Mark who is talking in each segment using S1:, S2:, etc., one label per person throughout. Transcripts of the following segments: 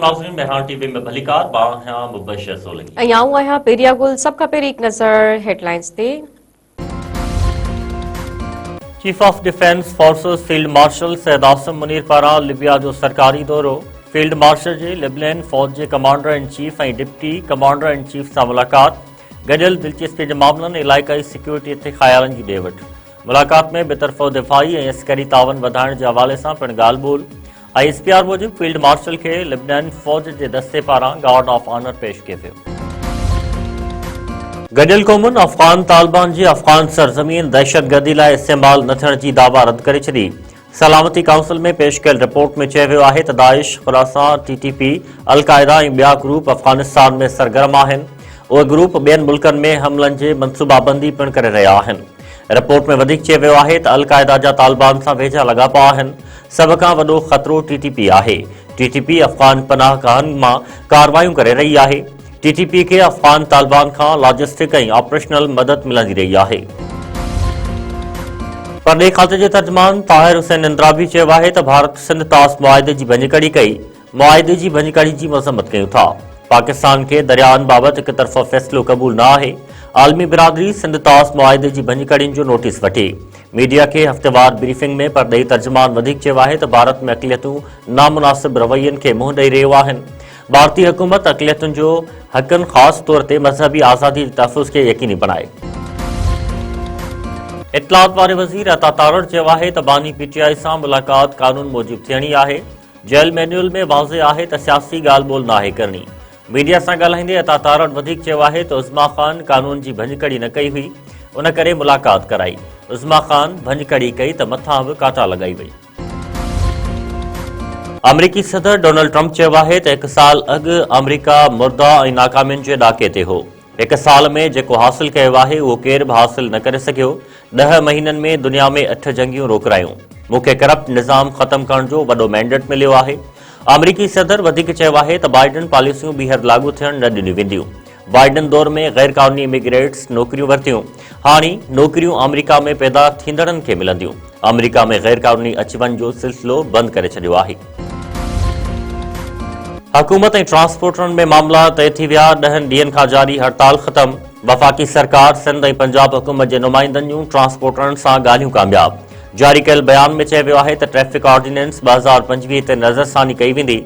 S1: नाज़रीन मेहरान टीवी में भलीकार बारह मुबशर सोलंगी
S2: आऊं पेरिया गुल सबका पेरी एक नजर हेडलाइंस ते।
S1: Chief of defence forces field marshal Syed Asim Munir पारां लिबिया जो सरकारी दौरो। फील्ड मार्शल जे लिबियन फौज के कमांडर इन चीफ और डिप्टी कमांडर इन चीफ से मुलाकात। गडियल दिलचस्पी के मामलों इलाइक़ाई सिक्योरिटी ते ख़यालन की डेवट। मुलाकात में बेतरफ़ो दिफाई और अस्करी तावन वधाइण के हवाले से पिण ॻाल्हि ॿोल। ISPR मूजिब फील्ड मार्शल के लिबियन फौज के दस्ते पारां गार्ड ऑफ ऑनर पेश किया वियो। गडियल क़ौमुन अफ़गान तालिबान की अफ़गान सरजमीन दहशतगर्दी लाइ इस्तेमाल न थियण जी दावा रद्द करे छॾी। सलामती काउंसिल में पेश कयल रिपोर्ट में चयो वियो आहे त दाइश, खुरासान, TTP, अल-क़ाइदा ऐं ॿिया ग्रुप अफ़गानिस्तान में सरगर्म आहिनि। उहे ग्रुप ॿियनि मुल्कनि में हमलनि जी मनसूबाबंदी पिण करे रहिया आहिनि। रिपोर्ट में वधीक चयो वियो आहे त अल-क़ाइदा जा तालिबान सां वेझा लॻापा आहिनि। सभ खां वॾो ख़तरो TTP आहे। TTP अफ़गान पनाहगाहनि मां कार्रवाइयूं करे रही आहे। TTP के अफ़गान तालिबान खां लॉजिस्टिक और ऑपरेशनल मदद मिलंदी रही है। परॾे खाते के तर्जमान ताहिर हुसैन इंद्राबी चयो आहे त भारत सिंध तास मुआहदे की भञकड़ी कई। मुआहदे की भञकड़ी की मज़म्मत कयूं था। पाकिस्तान के दरियाहनि बाबति एक तरफ़ो फ़ैसिलो क़बूल न आहे। आलमी बिरादरी सिंध तास मुआहदे की भञकड़ियुनि जो नोटिस वठी। मीडिया के हफ़्तेवार ब्रीफिंग में परॾेही तर्जमान वधीक चयो आहे त भारत में अक़लियतूं नामुनासिब रवैयनि के मुंहुं ॾेई रहियूं आहिनि। भारतीय हुकूमत अक़लियतुनि जो हक़नि ख़ास तौर ते मज़हबी आज़ादी के तहफ़्फ़ुज़ के यकीनी बनाए। इतलात वारे वज़ीर अता तारड़ चयो आहे त बानी PTI सां मुलाक़ात कानून मूजिब थियणी आहे। जेल मैन्यूअल में वाज़े आहे त सियासी ॻाल्हि ॿोल नाहे करणी। मीडिया सां ॻाल्हाईंदे अता तारड़ वधीक चयो आहे त उज़मा ख़ान कानून की भञकड़ी न कई हुई, उन करे मुलाक़ात कराई। उज़मा ख़ान भञकड़ी कई त मथां बि काटा लगाई वई। अमरीकी सदर डोनाल्ड ट्रंप चयो आहे त 1 साल अॻु अमरीका मुर्दा ऐं नाकामियुनि जे ॾाके ते हो। 1 साल में जेको हासिल कयो आहे उहो केर बि हासिल न करे सघियो। 10 महीननि में दुनिया में 8 जंगियूं रोकरायूं। मूंखे करप्ट निज़ाम ख़त्म करण जो वॾो मैंडेट मिलियो आहे। अमरीकी सदर वधीक चयो आहे त बाइडन पॉलिसियूं ॿीहर लागू थियण न ॾिनियूं वेंदियूं। बाइडन दौर में गैर कानूनी इमिग्रेट्स नौकरियूं वरितियूं। हाणे नौकरियूं अमरीका में पैदा थींदड़नि खे मिलंदियूं। अमरीका में गैर कानूनी अचवञ जो सिलसिलो बंद करे छॾियो आहे। हुकूमत ऐं ट्रांसपोर्टरनि में मामला तय थी विया। 10 ॾींहनि खां जारी हड़ताल ख़त्म। वफ़ाक़ी सरकार सिंध ऐं पंजाब हुकूमत जे नुमाइंदनि जूं ट्रांसपोर्टरनि सां ॻाल्हियूं कामयाब। जारी कयल बयान में चयो वियो आहे त ट्रैफ़िक ऑर्डिनेंस 2025 ते नज़रसानी कई वेंदी।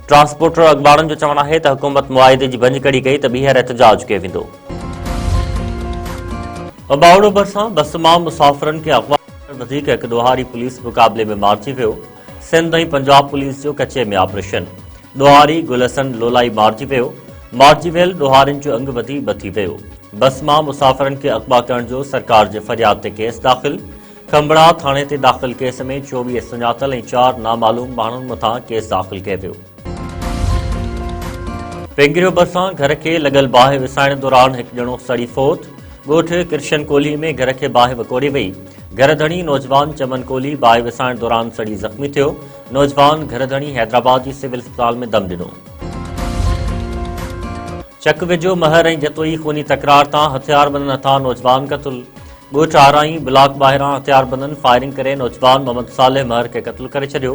S1: ट्रांसपोर्टर अख़बारनि जो चवणु आहे त हुकूमत मुआहदे की भञकड़ी कई त ॿीहर एहतजाज कयो वेंदो। बावड़ो भरिसां बस मां मुसाफ़िरनि खे अगवा करण वधीक हिकु ॾोहारी पुलिस मुक़ाबले में मारिजी वियो। सिंध ऐं पंजाब पुलिस जो कचे में ऑपरेशन। ॾोहारी गुलसन लोलाई मारिजी वियो। मारिजी वियल ॾोहारियुनि जो अंग वधी बथी वियो। बस मां मुसाफ़िरनि खे अगवा करण जो सरकार जे फ़रियाद ते केस दाख़िल। खंबड़ा थाणे ते दाख़िल केस में 24 सुञातल ऐं 4 नामालूम माण्हुनि मथां केस दाख़िल कयो वियो। पेंगिरियो भरिसां घर के लॻल बाहि विसाइण दौरान हिकु ॼणो सड़ी फौत। ॻोठ किरशन कोहली में घर के बाहि वकोड़ी वई। घरधणी नौजवान चमन कोहली बाहि विसाइण दौरान सड़ी ज़ख़्मी थियो। नौजवान घरधणी हैदराबाद जी सिविल अस्पताल में दम ॾिनो। चक विझो महर ऐं जतोई खूनी तकरार तां हथियारबंदनि हथां नौजवान क़तल। ॻोठ आराई ब्लॉक ॿाहिरां हथियारबंदनि फायरिंग करे नौजवान मोहम्मद सालेह महर के क़त्ल करे छॾियो।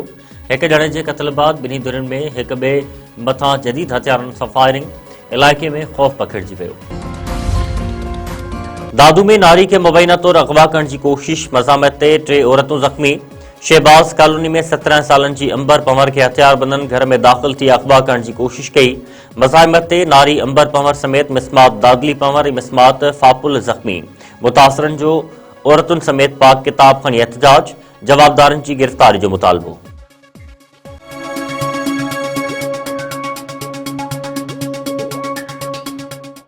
S1: हिक ॼणे जे क़त्ल बाद ॿिन्ही धुरियुनि में हिक ॿिए मथां जदीद हथियारनि सां फायरिंग। इलाइक़े में खौफ़ पखिड़िजी वियो। दादू में नारी के मुबैना तौर अगवा करण की कोशिश मज़ामत ते 3 औरतूं ज़ख़्मी। शहबाज कॉलोनी में 17 सालन की अंबर पंवर के हथियारबंदनि घर में दाख़िल थी अगवा करण की कोशिश कई। मज़ामत ते नारी अंबर पंवर समेत मिसमात दादली पंवर ऐं मिसमात फापुल ज़ख़्मी। मुतासिरनि जो औरतुनि समेत पाक किताब खणी एहतजाज। जवाबदारनि की गिरफ़्तारी जो मुतालबो।